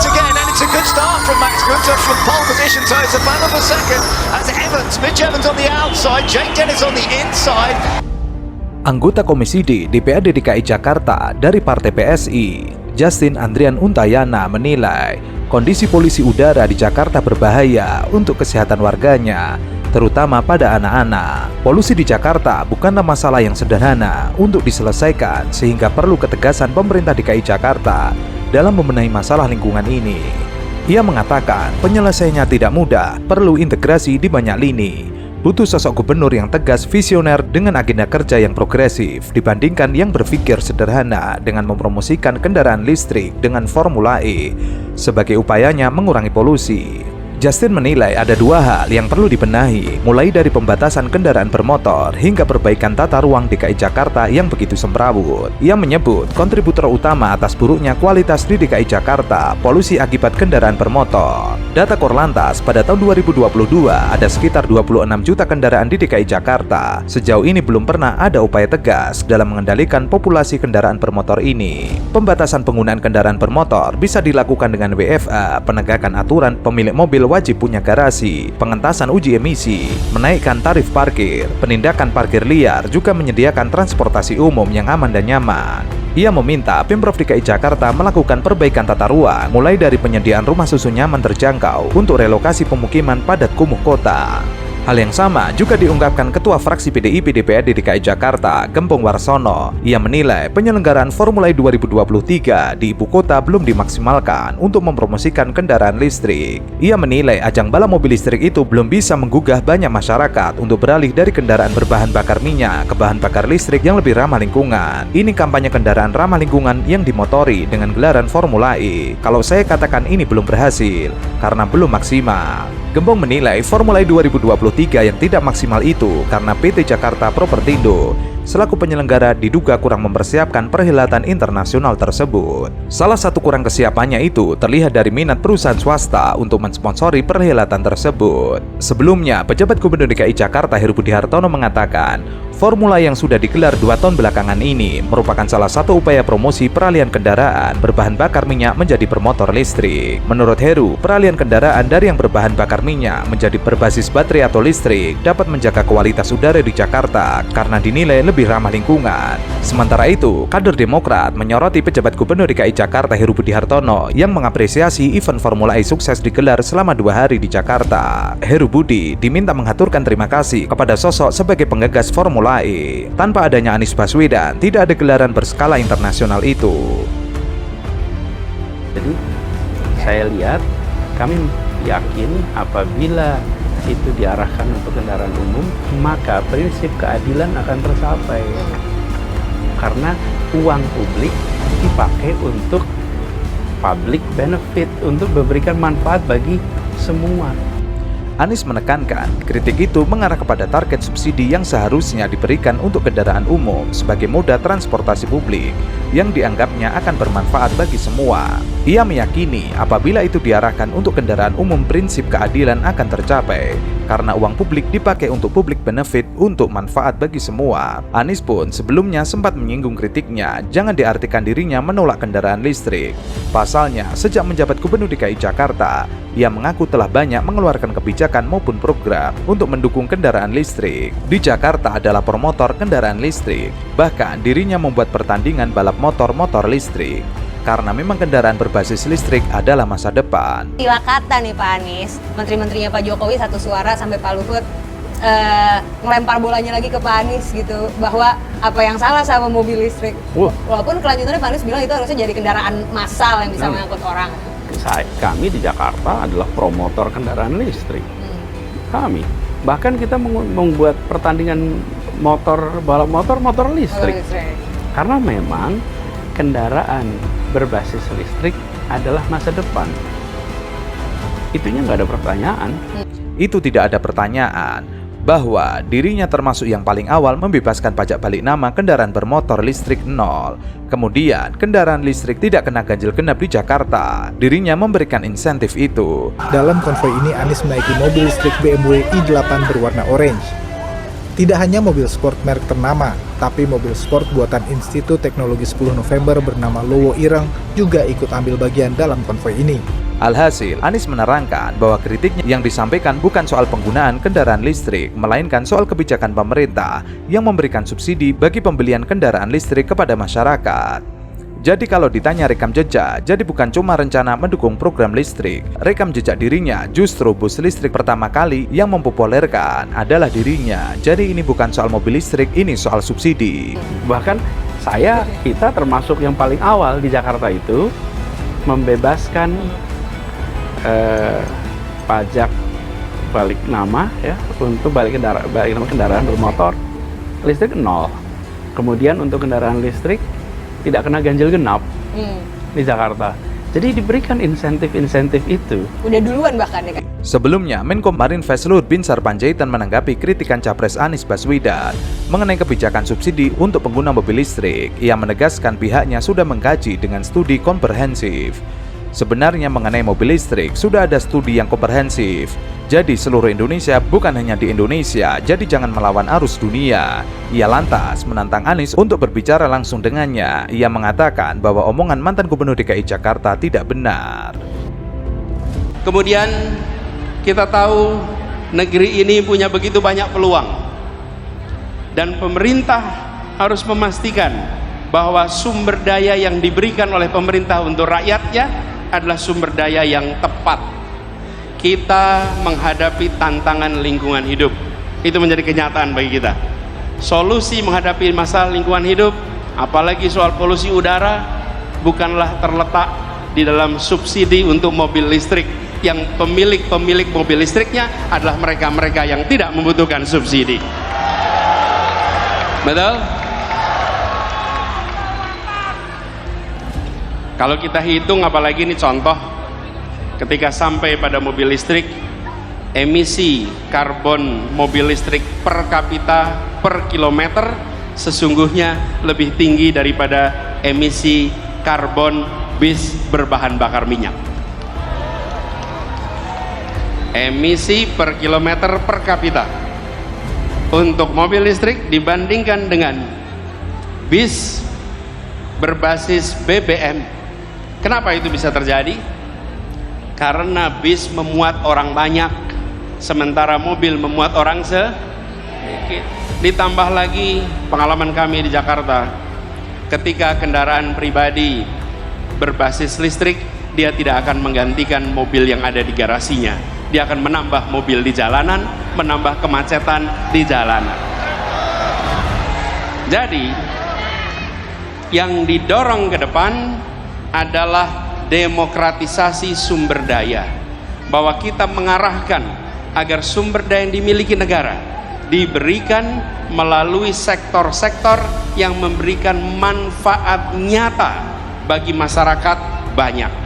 once again, and it's a good start from Max Günther from pole position, so it's a battle for second as Mitch Evans on the outside, Jake Dennis on the inside. Anggota Komisi D DPRD DKI Jakarta dari Partai PSI, Justin Andrian Untayana menilai kondisi polusi udara di Jakarta berbahaya untuk kesehatan warganya, terutama pada anak-anak. Polusi di Jakarta bukanlah masalah yang sederhana untuk diselesaikan, sehingga perlu ketegasan pemerintah DKI Jakarta dalam membenahi masalah lingkungan ini. Ia mengatakan penyelesaiannya tidak mudah, perlu integrasi di banyak lini. Butuh sosok gubernur yang tegas, visioner dengan agenda kerja yang progresif dibandingkan yang berpikir sederhana dengan mempromosikan kendaraan listrik dengan Formula E sebagai upayanya mengurangi polusi. Justin menilai ada dua hal yang perlu dibenahi, mulai dari pembatasan kendaraan bermotor hingga perbaikan tata ruang DKI Jakarta yang begitu semrawut. Ia menyebut kontributor utama atas buruknya kualitas di DKI Jakarta polusi akibat kendaraan bermotor. Data Korlantas pada tahun 2022 ada sekitar 26 juta kendaraan di DKI Jakarta. Sejauh ini belum pernah ada upaya tegas dalam mengendalikan populasi kendaraan bermotor ini. Pembatasan penggunaan kendaraan bermotor bisa dilakukan dengan WFA, penegakan aturan pemilik mobil wajib punya garasi, pengentasan uji emisi, menaikkan tarif parkir, penindakan parkir liar, juga menyediakan transportasi umum yang aman dan nyaman. Ia meminta Pemprov DKI Jakarta melakukan perbaikan tata ruang, mulai dari penyediaan rumah susun nyaman terjangkau untuk relokasi pemukiman padat kumuh kota. Hal yang sama juga diungkapkan Ketua Fraksi PDIP DPRD DKI Jakarta, Gembong Warsono. Ia menilai penyelenggaraan Formula E 2023 di ibu kota belum dimaksimalkan untuk mempromosikan kendaraan listrik. Ia menilai ajang balap mobil listrik itu belum bisa menggugah banyak masyarakat untuk beralih dari kendaraan berbahan bakar minyak ke bahan bakar listrik yang lebih ramah lingkungan. Ini kampanye kendaraan ramah lingkungan yang dimotori dengan gelaran Formula E. Kalau saya katakan ini belum berhasil, karena belum maksimal. Gembong menilai Formula E 2023 yang tidak maksimal itu karena PT Jakarta Propertindo selaku penyelenggara diduga kurang mempersiapkan perhelatan internasional tersebut. Salah satu kurang kesiapannya itu terlihat dari minat perusahaan swasta untuk mensponsori perhelatan tersebut. Sebelumnya, pejabat Gubernur DKI Jakarta Heru Budi Hartono mengatakan Formula yang sudah digelar 2 tahun belakangan ini merupakan salah satu upaya promosi peralihan kendaraan berbahan bakar minyak menjadi bermotor listrik. Menurut Heru, peralihan kendaraan dari yang berbahan bakar minyak menjadi berbasis baterai atau listrik dapat menjaga kualitas udara di Jakarta karena dinilai lebih ramah lingkungan. Sementara itu, kader Demokrat menyoroti pejabat Gubernur DKI Jakarta Heru Budi Hartono yang mengapresiasi event Formula E sukses digelar selama 2 hari di Jakarta. Heru Budi diminta mengaturkan terima kasih kepada sosok sebagai penggagas Formula E. Tanpa adanya Anies Baswedan, tidak ada gelaran berskala internasional itu. Jadi saya lihat, kami yakin apabila itu diarahkan untuk kendaraan umum, maka prinsip keadilan akan tercapai. Karena uang publik dipakai untuk public benefit, untuk memberikan manfaat bagi semua. Anies menekankan kritik itu mengarah kepada target subsidi yang seharusnya diberikan untuk kendaraan umum sebagai moda transportasi publik yang dianggapnya akan bermanfaat bagi semua. Ia meyakini apabila itu diarahkan untuk kendaraan umum, prinsip keadilan akan tercapai karena uang publik dipakai untuk public benefit untuk manfaat bagi semua. Anies pun sebelumnya sempat menyinggung kritiknya jangan diartikan dirinya menolak kendaraan listrik. Pasalnya, sejak menjabat Gubernur DKI Jakarta, ia mengaku telah banyak mengeluarkan kebijakan maupun program untuk mendukung kendaraan listrik. Di Jakarta adalah promotor kendaraan listrik. Bahkan dirinya membuat pertandingan balap motor listrik. Karena memang kendaraan berbasis listrik adalah masa depan. Istilah kata nih Pak Anies, menteri-menterinya Pak Jokowi satu suara sampai Pak Luhut ngelempar bolanya lagi ke Pak Anies gitu, bahwa apa yang salah sama mobil listrik. Walaupun kelanjutannya Pak Anies bilang itu harusnya jadi kendaraan massal yang bisa mengangkut orang. Kami di Jakarta adalah promotor kendaraan listrik. Kami bahkan kita membuat pertandingan balap motor listrik. Karena memang kendaraan berbasis listrik adalah masa depan. Itunya nggak ada pertanyaan. Itu tidak ada pertanyaan bahwa dirinya termasuk yang paling awal membebaskan pajak balik nama kendaraan bermotor listrik 0. Kemudian kendaraan listrik tidak kena ganjil genap di Jakarta. Dirinya memberikan insentif itu. Dalam konvoi ini Anies menaiki mobil listrik BMW i8 berwarna orange. Tidak hanya mobil sport merek ternama, tapi mobil sport buatan Institut Teknologi 10 November bernama Lowo Ireng juga ikut ambil bagian dalam konvoi ini. Alhasil, Anies menerangkan bahwa kritiknya yang disampaikan bukan soal penggunaan kendaraan listrik, melainkan soal kebijakan pemerintah yang memberikan subsidi bagi pembelian kendaraan listrik kepada masyarakat. Jadi kalau ditanya rekam jejak, jadi bukan cuma rencana mendukung program listrik. Rekam jejak dirinya justru bus listrik pertama kali yang mempopulerkan adalah dirinya. Jadi ini bukan soal mobil listrik, ini soal subsidi. Bahkan kita termasuk yang paling awal di Jakarta itu membebaskan pajak balik nama ya untuk balik nama kendaraan bermotor listrik 0. Kemudian untuk kendaraan listrik tidak kena ganjil genap di Jakarta. Jadi diberikan insentif-insentif itu. Udah duluan bahkan ya kan? Sebelumnya, Menko Marinvest Luhut Binsar Panjaitan menanggapi kritikan Capres Anies Baswedan mengenai kebijakan subsidi untuk pengguna mobil listrik. Ia menegaskan pihaknya sudah mengkaji dengan studi komprehensif. Sebenarnya mengenai mobil listrik sudah ada studi yang komprehensif. Jadi seluruh Indonesia bukan hanya di Indonesia, jadi jangan melawan arus dunia. Ia lantas menantang Anies untuk berbicara langsung dengannya. Ia mengatakan bahwa omongan mantan Gubernur DKI Jakarta tidak benar. Kemudian kita tahu negeri ini punya begitu banyak peluang. Dan pemerintah harus memastikan bahwa sumber daya yang diberikan oleh pemerintah untuk rakyatnya adalah sumber daya yang tepat. Kita menghadapi tantangan lingkungan hidup. Itu menjadi kenyataan bagi kita. Solusi menghadapi masalah lingkungan hidup, apalagi soal polusi udara, bukanlah terletak di dalam subsidi untuk mobil listrik. Yang pemilik mobil listriknya adalah mereka-mereka yang tidak membutuhkan subsidi. Betul? Kalau kita hitung, apalagi ini contoh, ketika sampai pada mobil listrik, emisi karbon mobil listrik per kapita per kilometer sesungguhnya lebih tinggi daripada emisi karbon bis berbahan bakar minyak. Emisi per kilometer per kapita untuk mobil listrik dibandingkan dengan bis berbasis BBM. Kenapa itu bisa terjadi? Karena bis memuat orang banyak, sementara mobil memuat orang sedikit. Ditambah lagi pengalaman kami di Jakarta, ketika kendaraan pribadi berbasis listrik, dia tidak akan menggantikan mobil yang ada di garasinya. Dia akan menambah mobil di jalanan, menambah kemacetan di jalanan. Jadi, yang didorong ke depan adalah demokratisasi sumber daya, bahwa kita mengarahkan agar sumber daya yang dimiliki negara diberikan melalui sektor-sektor yang memberikan manfaat nyata bagi masyarakat banyak.